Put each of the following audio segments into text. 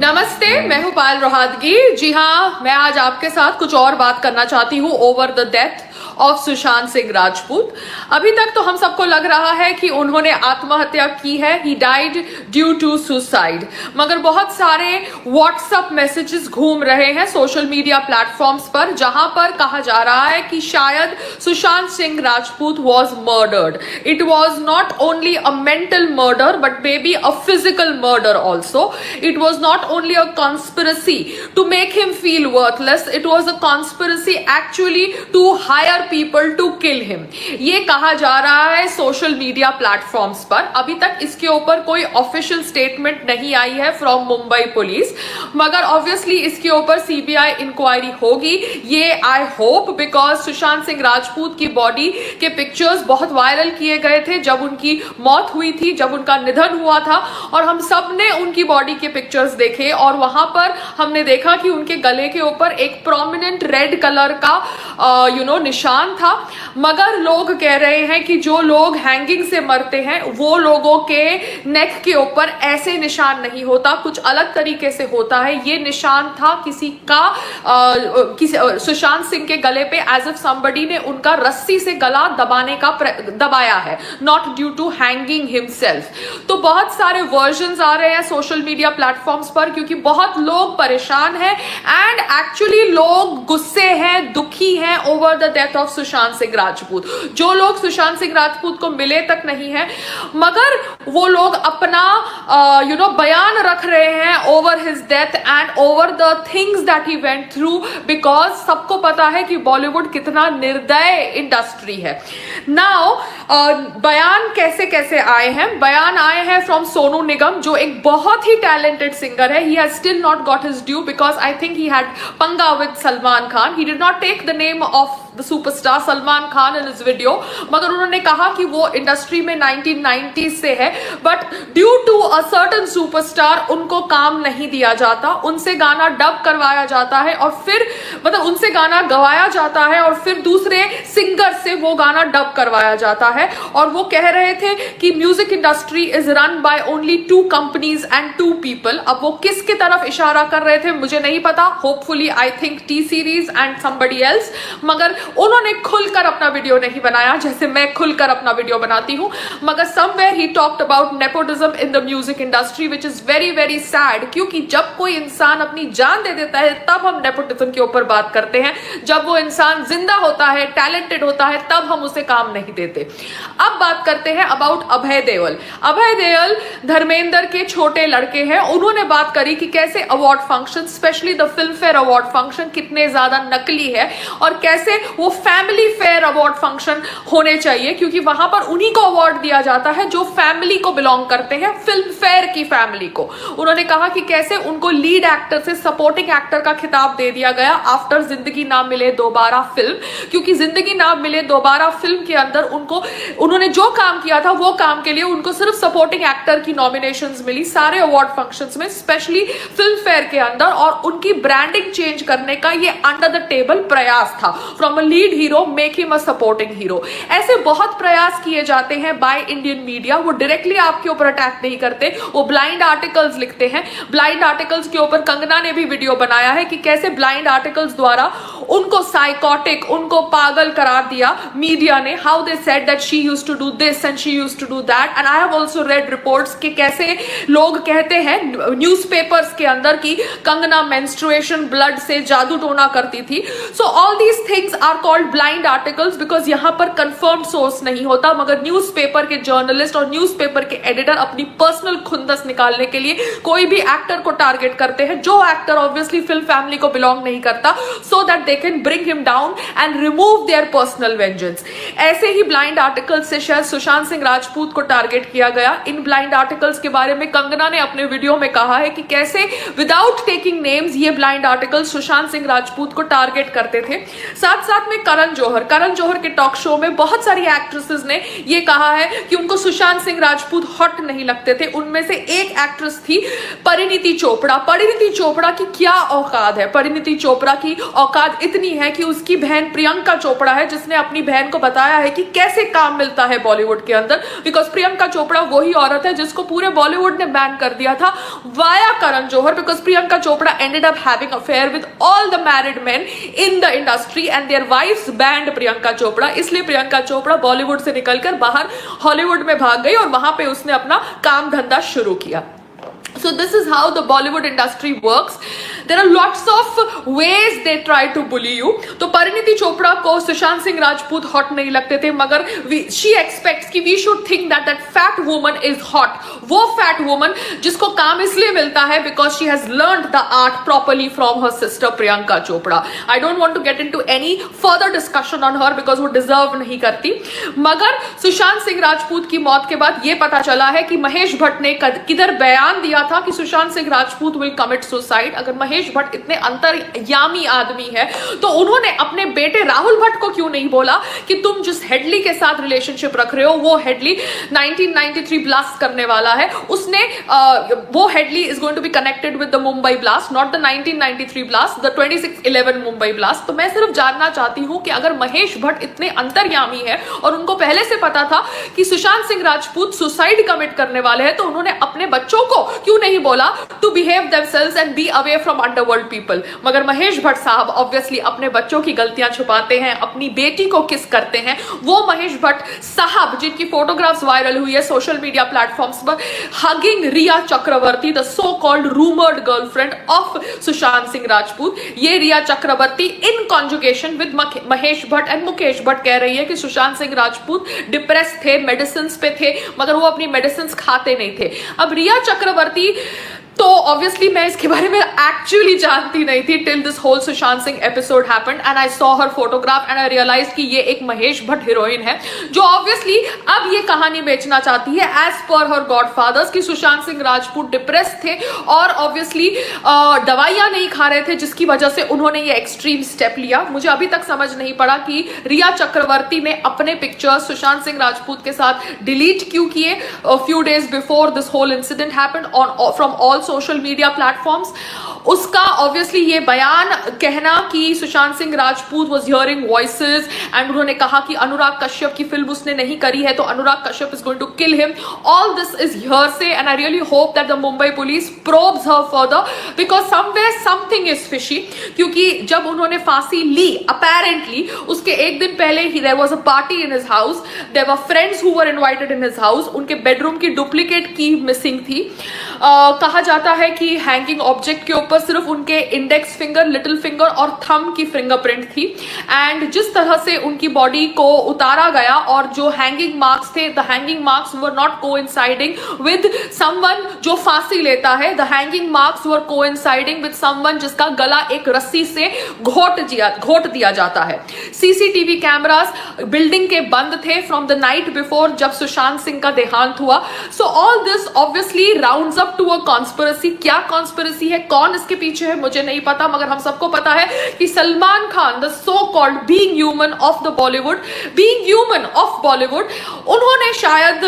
नमस्ते, मैं हूं पायल रोहतगी। जी हाँ, मैं आज आपके साथ कुछ और बात करना चाहती हूं over the death of Sushant Singh Rajput. अभी तक तो हम सबको लग रहा है कि उन्होंने आत्महत्या की है, he died due to suicide, मगर बहुत सारे व्हाट्सएप मैसेजेस घूम रहे हैं सोशल मीडिया प्लेटफॉर्म्स पर, जहां पर कहा जा रहा है कि शायद Sushant Singh Rajput was murdered. It was not only a mental murder but may be a physical murder also. It was not only a conspiracy to make him feel worthless, it was a conspiracy actually to hire people to kill him। ये कहा जा रहा है social media platforms पर। अभी तक इसके ऊपर कोई ऑफिशियल स्टेटमेंट नहीं आई है फ्रॉम मुंबई पुलिस, मगर ऑब्वियसली इसके ऊपर सीबीआई इंक्वायरी होगी, ये I hope, because Sushant Singh Rajput की बॉडी के पिक्चर्स बहुत वायरल किए गए थे जब उनकी मौत हुई थी, जब उनका निधन हुआ था, और हम सब ने उनकी बॉडी के पिक्चर्स देखे और वहां पर हमने देखा कि उनके गले के ऊपर एक प्रोमिनेंट रेड कलर का निशान था। मगर लोग कह रहे हैं कि जो लोग हैंगिंग से मरते हैं वो लोगों के नेक के ऊपर ऐसे निशान नहीं होता, कुछ अलग तरीके से होता है। ये निशान था किसी का सुशांत सिंह के गले पे, एज इफ समबडी ने उनका रस्सी से गला दबाया है, not due to hanging himself. तो बहुत सारे वर्जन्स आ रहे हैं सोशल मीडिया प्लेटफॉर्म्स पर, क्योंकि बहुत लोग परेशान हैं एंड एक्चुअली लोग गुस्से हैं, दुखी हैं over the death of Sushant Singh Rajput. जो लोग सुशांत सिंह राजपूत को मिले तक नहीं है, मगर वो लोग अपना बयान रख रहे हैं over his death and over the things that he went through, because सबको पता है कि बॉलीवुड कितना निर्दय इंडस्ट्री है। नाउ बयान कैसे कैसे आए हैं? बयान आए हैं फ्रॉम सोनू निगम, जो एक बहुत ही टैलेंटेड सिंगर है। He has still not got his due because I think he had पंगा with Salman Khan. He did not take the name of the superstar Salman Khan in his video, मगर उन्होंने कहा कि वो industry में 1990s से है, but due to a certain superstar उनको काम नहीं दिया जाता, उनसे गाना डब करवाया जाता है और फिर उनसे गाना गवाया जाता है और फिर दूसरे सिंगर से वो गाना डब करवाया जाता है। और वो कह रहे थे कि music industry is run by only 2 companies and 2 people. अब वो किसकी तरफ इशारा कर रहे थे मुझे नहीं पता, hopefully I think T series and somebody else, मगर उन्होंने खुलकर अपना वीडियो नहीं बनाया जैसे मैं खुलकर अपना वीडियो बनाती हूं, मगर somewhere he talked about nepotism in the music industry, which is very very sad, क्योंकि जब कोई इंसान अपनी जान दे देता है तब हम नेपोटिज्म के ऊपर बात करते हैं, जब वो इंसान जिंदा होता है, टैलेंटेड होता है, तब हम उसे काम नहीं देते। अब बात करते हैं अबाउट अभय देओल। अभय देओल धर्मेंद्र के छोटे लड़के हैं। उन्होंने बात करी कि कैसे award function, specially the film fair award function, कितने ज्यादा नकली है और कैसे वो फैमिली फेयर अवार्ड फंक्शन होने चाहिए, क्योंकि वहां पर उन्हीं को अवार्ड दिया जाता है जो फैमिली को बिलोंग करते हैं, फिल्म फेयर की फैमिली को। उन्होंने कहा कि कैसे उनको लीड एक्टर से सपोर्टिंग एक्टर का खिताब दे दिया गया आफ्टर जिंदगी ना मिले दोबारा फिल्म, क्योंकि जिंदगी ना मिले दोबारा फिल्म के अंदर उन्होंने जो काम किया था वो काम के लिए उनको सिर्फ सपोर्टिंग एक्टर की नॉमिनेशंस मिली सारे अवार्ड फंक्शंस में, स्पेशली फिल्म फेयर के अंदर, और उनकी ब्रांडिंग चेंज करने का ये अंडर द टेबल प्रयास था, from a lead hero make him a supporting hero. ऐसे बहुत प्रयास किए जाते हैं बाय इंडियन मीडिया। वो डायरेक्टली आपके ऊपर अटैक नहीं करते, वो ब्लाइंड आर्टिकल्स लिखते हैं। ब्लाइंड आर्टिकल्स के ऊपर कंगना ने भी वीडियो बनाया है कि कैसे ब्लाइंड आर्टिकल्स द्वारा उनको साइकोटिक, उनको पागल करार दिया मीडिया ने, how they said that she used to do this and she used to do that, and I have also read reports कि कैसे लोग कहते हैं न्यूज़पेपर्स के अंदर कि कंगना मेंस्ट्रुएशन ब्लड से जादू टोना करती थी। So all these things are called blind articles, because यहां पर कंफर्म्ड सोर्स नहीं होता, मगर न्यूज़पेपर के जर्नलिस्ट और न्यूज़पेपर के एडिटर अपनी पर्सनल खुंदस निकालने के लिए कोई भी एक्टर को टारगेट करते हैं, जो एक्टर ऑब्वियसली फिल्म फैमिली को बिलोंग नहीं करता, so that they can bring him down and remove their personal vengeance. ऐसे ही ब्लाइंड आर्टिकल्स से शायद सुशांत सिंह राजपूत को टारगेट किया गया। इन ब्लाइंड आर्टिकल्स के बारे में कंगना ने अपने वीडियो में कहा है कि कैसे विदाउट टेकिंग नेम्स ये ब्लाइंड आर्टिकल्स सुशांत सिंह राजपूत को टारगेट करते थे। साथ साथ में करण जौहर के टॉक शो में बहुत सारी एक्ट्रेसेस ने ये कहा है कि उनको सुशांत सिंह राजपूत हॉट नहीं लगते थे। उनमें से एक एक्ट्रेस थी परिणीति चोपड़ा। परिणीति चोपड़ा की क्या औकात है? परिणीति चोपड़ा की औकात इतनी है कि उसकी बहन प्रियंका चोपड़ा है जिसने अपनी बहन को बताया है कि कैसे काम मिलता है बॉलीवुड के अंदर, बिकॉज प्रियंका चोपड़ा वही औरत है जिसको पूरे बॉलीवुड ने बैन कर दिया था via Karan Johar, because Priyanka Chopra ended up having affair with all the married men in the industry and their wives banned Priyanka Chopra. इसलिए प्रियंका चोपड़ा बॉलीवुड से निकलकर बाहर हॉलीवुड में भाग गई और वहां पे उसने अपना काम धंधा शुरू किया। So this is how the Bollywood industry works. There are lots of ways they try to bully you. तो परिणीति चोपड़ा को सुशांत सिंह राजपूत हॉट नहीं लगते थे, मगर she expects कि we should think that that fat woman is hot. वो fat woman जिसको काम इसलिए मिलता है because she has learned the art properly from her sister Priyanka Chopra. I don't want to get into any further discussion on her because वो deserve नहीं करती। मगर सुशांत सिंह राजपूत की मौत के बाद ये पता चला है कि महेश भट्ट ने किधर बयान दिया था कि Sushant Singh Rajput will commit suicide. अगर महेश भट्ट इतने अंतर्यामी आदमी है तो उन्होंने अपने बेटे राहुल भट्ट को क्यों नहीं बोला कि तुम जिस हेडली के साथ रिलेशनशिप रख रहे हो वो हेडली 1993 ब्लास्ट करने वाला है, उसने वो Headley is going to be connected with the Mumbai blast, not the 1993 blast, the 26/11 Mumbai blast. तो मैं सिर्फ जानना चाहती हूं कि अगर महेश भट्ट इतने अंतर्यामी है और उनको पहले से पता था कि सुशांत सिंह राजपूत सुसाइड कमिट करने वाले हैं, तो उन्होंने अपने बच्चों को क्यों नहीं बोला to behave themselves and be away from underworld people. मगर महेश भट्ट साहब ऑब्वियसली अपने बच्चों की गलतियां छुपाते हैं, अपनी बेटी को किस करते हैं। वो महेश भट्ट साहब जिनकी फोटोग्राफ्स वायरल हुई है सोशल मीडिया प्लेटफॉर्म्स पर, hugging Rhea Chakraborty, the so called rumoured girlfriend of Sushant Singh Rajput. ये Rhea Chakraborty in conjugation with Mahesh Bhatt and Mukesh Bhatt कह रही है कि सुशांत सिंह राजपूत डिप्रेस थे, मेडिसिन पे थे, मगर वो अपनी मेडिसिन खाते नहीं थे। अब रिया चक्रवर्ती तो ऑब्वियसली मैं इसके बारे में एक्चुअली जानती नहीं थी till this whole Sushant Singh episode happened and I saw her photograph and I realize कि ये एक महेश भट्ट हीरोइन है जो ऑब्वियसली अब ये कहानी बेचना चाहती है एज पर हर गॉडफादर्स कि सुशांत सिंह राजपूत डिप्रेस थे और ऑब्वियसली दवाइयां नहीं खा रहे थे, जिसकी वजह से उन्होंने ये एक्सट्रीम स्टेप लिया। मुझे अभी तक समझ नहीं पड़ा कि रिया चक्रवर्ती ने अपने पिक्चर्स सुशांत सिंह राजपूत के साथ डिलीट क्यों किए few days before this whole incident happened on from all social media platforms. उसका ऑब्वियसली ये बयान कहना कि Sushant Singh Rajput was hearing voices and उन्होंने कहा कि अनुराग कश्यप की फिल्म उसने नहीं करी है तो Anurag Kashyap is going to kill him, all this is hearsay and I really hope that the Mumbai police probes her further because somewhere something is fishy. क्योंकि जब उन्होंने फांसी ली अपेरेंटली उसके एक दिन पहले ही there was a party in his house, there were friends who were invited in his house, उनके बेडरूम की डुप्लीकेट की मिसिंग थी। कहा जाता है कि हैंगिंग ऑब्जेक्ट के ऊपर सिर्फ उनके इंडेक्स फिंगर, लिटिल फिंगर और थंब की फिंगरप्रिंट थी एंड जिस तरह से उनकी बॉडी को उतारा गया और जो हैंगिंग मार्क्स थे, the hanging marks were not coinciding with someone जो फांसी लेता है, the hanging marks were coinciding with someone जिसका गला एक रस्सी से घोट दिया जाता है। सीसीटीवी कैमरास बिल्डिंग के बंद थे फ्रॉम द नाइट बिफोर जब सुशांत सिंह का देहांत हुआ। So all this obviously rounds up to a conspiracy. क्या कॉन्स्पिरेसी है, कौन इसके पीछे है मुझे नहीं पता, मगर हम सबको पता है कि Salman Khan the so called being human of the Bollywood, being human of Bollywood, उन्होंने शायद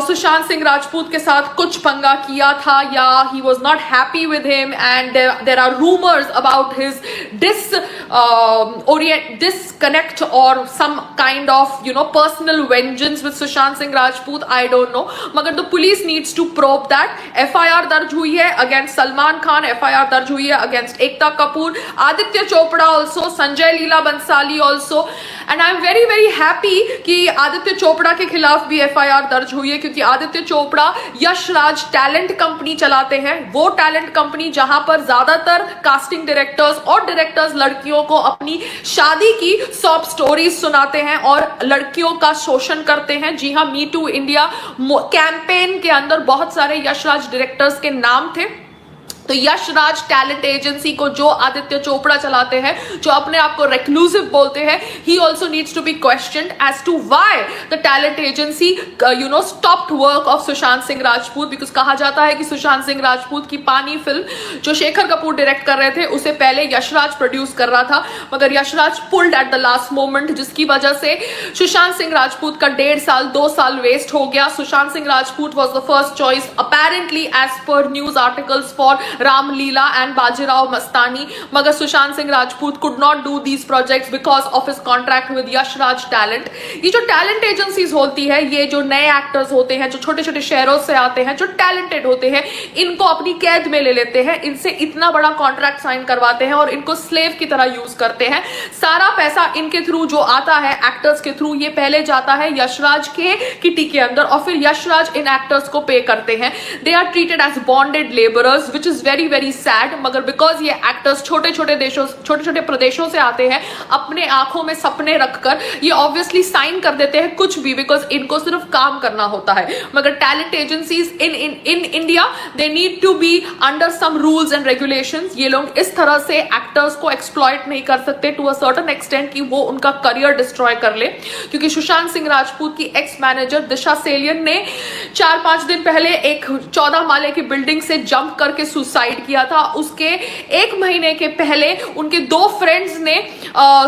सुशांत सिंह राजपूत के साथ कुछ पंगा किया था या he was not happy with him and there are rumours about his disconnect or some kind of personal vengeance with Sushant Singh Rajput, I don't know, मगर the police needs to probe that। FIR दर्ज हुई है against Salman Khan, FIR दर्ज हुई है against Ekta Kapoor, Aditya Chopra also, Sanjay Leela Bhansali also and I am very very happy कि आदित्य चोपड़ा के खिलाफ भी FIR दर्ज हुई है क्योंकि आदित्य चोपड़ा यश राज टैलेंट कंपनी चलाते हैं। वो टैलेंट कंपनी जहां पर ज्यादातर कास्टिंग डायरेक्टर्स और डायरेक्टर्स लड़कियों को अपनी शादी की सॉब स्टोरीज सुनाते हैं और लड़कियों का शोषण करते हैं। जी हाँ, मी टू इंडिया कैंपेन के अंदर बहुत सारे यशराज डायरेक्टर्स के नाम थे। तो यशराज टैलेंट एजेंसी को जो आदित्य चोपड़ा चलाते हैं, जो अपने आप को रेक्लूसिव बोलते हैं, he also needs to be questioned as to why the talent agency stopped work of Sushant Singh Rajput. Because कहा जाता है कि सुशांत सिंह राजपूत की पानी फिल्म जो शेखर कपूर डायरेक्ट कर रहे थे उसे पहले यशराज प्रोड्यूस कर रहा था, मगर Yashraj pulled at the last moment, जिसकी वजह से सुशांत सिंह राजपूत का 1.5 साल 2 साल वेस्ट हो गया। Sushant Singh Rajput was the first choice apparently as per news articles for Ram Leela and Bajirao Mastani. मगर Sushant Singh Rajput could not do these projects because of his contract with Yash Raj Talent. ये जो टैलेंट एजेंसीज होती है, ये जो नए एक्टर्स होते हैं, जो छोटे छोटे शहरों से आते हैं, जो टैलेंटेड होते हैं, इनको अपनी कैद में ले लेते हैं, इनसे इतना बड़ा कॉन्ट्रैक्ट साइन करवाते हैं और इनको स्लेव की तरह यूज करते हैं. सारा पैसा इनके थ्रू जो आता है, एक्टर्स के थ्रू, ये पहले जाता है यशराज के किटी के अंदर और फिर यशराज इन एक्टर्स को पे करते हैं. They are treated as bonded labourers which is very very sad. मगर बिकॉज ये एक्टर्स छोटे छोटे प्रदेशों से आते हैं, अपने आंखों में सपने रखकर ये ऑब्वियसली साइन कर देते हैं कुछ भी, बिकॉज इनको सिर्फ काम करना होता है. मगर talent agencies in India, they need to be under some rules and regulations. ये लोग इस तरह से एक्टर्स को एक्सप्लॉइट नहीं कर सकते टू अ सर्टेन एक्सटेंट कि वो उनका करियर डिस्ट्रॉय कर ले. क्योंकि सुशांत सिंह राजपूत की एक्स मैनेजर दिशा सेलियन ने 4-5 दिन पहले एक 14 माले की बिल्डिंग से जंप करके सुसाइड किया था. उसके 1 महीने के पहले उनके 2 फ्रेंड्स ने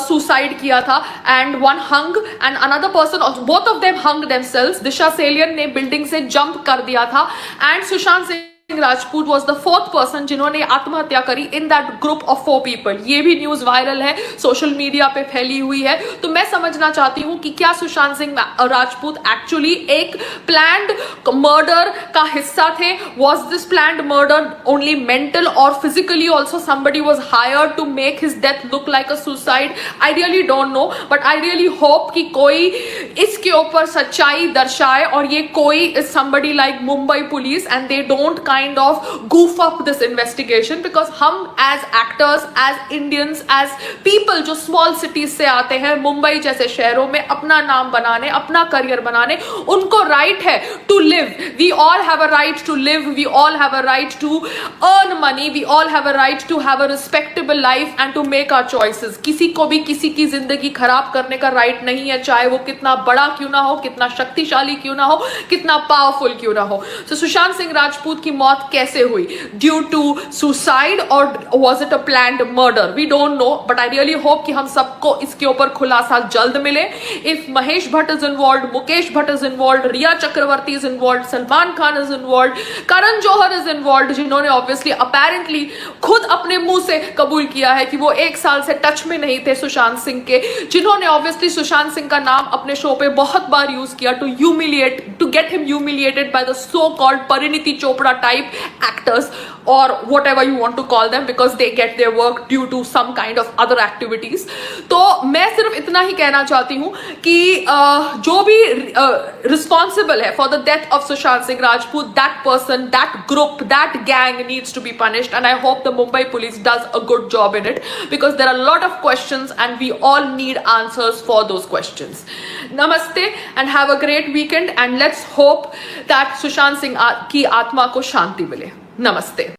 सुसाइड किया था and one hung and another person, both of them hung themselves. दिशा सेलियन ने बिल्डिंग से जंप कर दिया था and Sushant Singh Rajput was the 4th person जिन्होंने आत्महत्या करी in that group of 4 people. ये भी न्यूज वायरल है, सोशल मीडिया पे फैली हुई है. तो मैं समझना चाहती हूं कि क्या सुशांत सिंह राजपूत एक्चुअली एक प्लान्ड मर्डर का हिस्सा थे? Was this planned murder only mental और physically also somebody was hired to make his death look like a suicide? I really don't know, but I really hope कि कोई इसके ऊपर सच्चाई दर्शाए और ये कोई is somebody like Mumbai police and they don't kind of goof up this investigation, because हम as actors, as Indians, as people जो small cities से आते हैं, मुंबई जैसे शहरों में अपना नाम बनाने, अपना करियर बनाने, उनको right है to live. We all have a right to live. We all have a right to earn money. We all have a right to have a respectable life and to make our choices. किसी को भी किसी की जिंदगी खराब करने का right नहीं है, चाहे वो कितना बड़ा क्यों ना हो, कितना शक्तिशाली क्यों ना हो, कितना पावरफुल क्यों ना हो. So सुशांत सिंह राजपूत की मौत कैसे हुई? ड्यू टू सुसाइड और was it a planned murder? We don't know, but I really hope कि हम सबको इसके ऊपर खुलासा जल्द मिले. If Mahesh Bhatt is involve, Mukesh Bhatt is involve, Rhea Chakraborty is involve, Salman Khan is involve, Karan Johar is involve, जिन्होंने ऑब्वियसली अपेरेंटली खुद अपने मुंह से कबूल किया है कि वो 1 साल से टच में नहीं थे सुशांत सिंह के, जिन्होंने ऑब्वियसली सुशांत सिंह का नाम अपने शो पे बहुत बार यूज किया to get him humiliated by the so called Parineeti Chopra type actors or whatever you want to call them, because they get their work due to some kind of other activities. तो मैं सिर्फ इतना ही कहना चाहती हूँ कि जो भी responsible है for the death of Sushant Singh Rajput, that person, that group, that gang needs to be punished, and I hope the Mumbai police does a good job in it, because there are a lot of questions and we all need answers for those questions. Namaste and have a great weekend, and let's hope that Sushant Singh की आत्मा को शांति मिले. नमस्ते.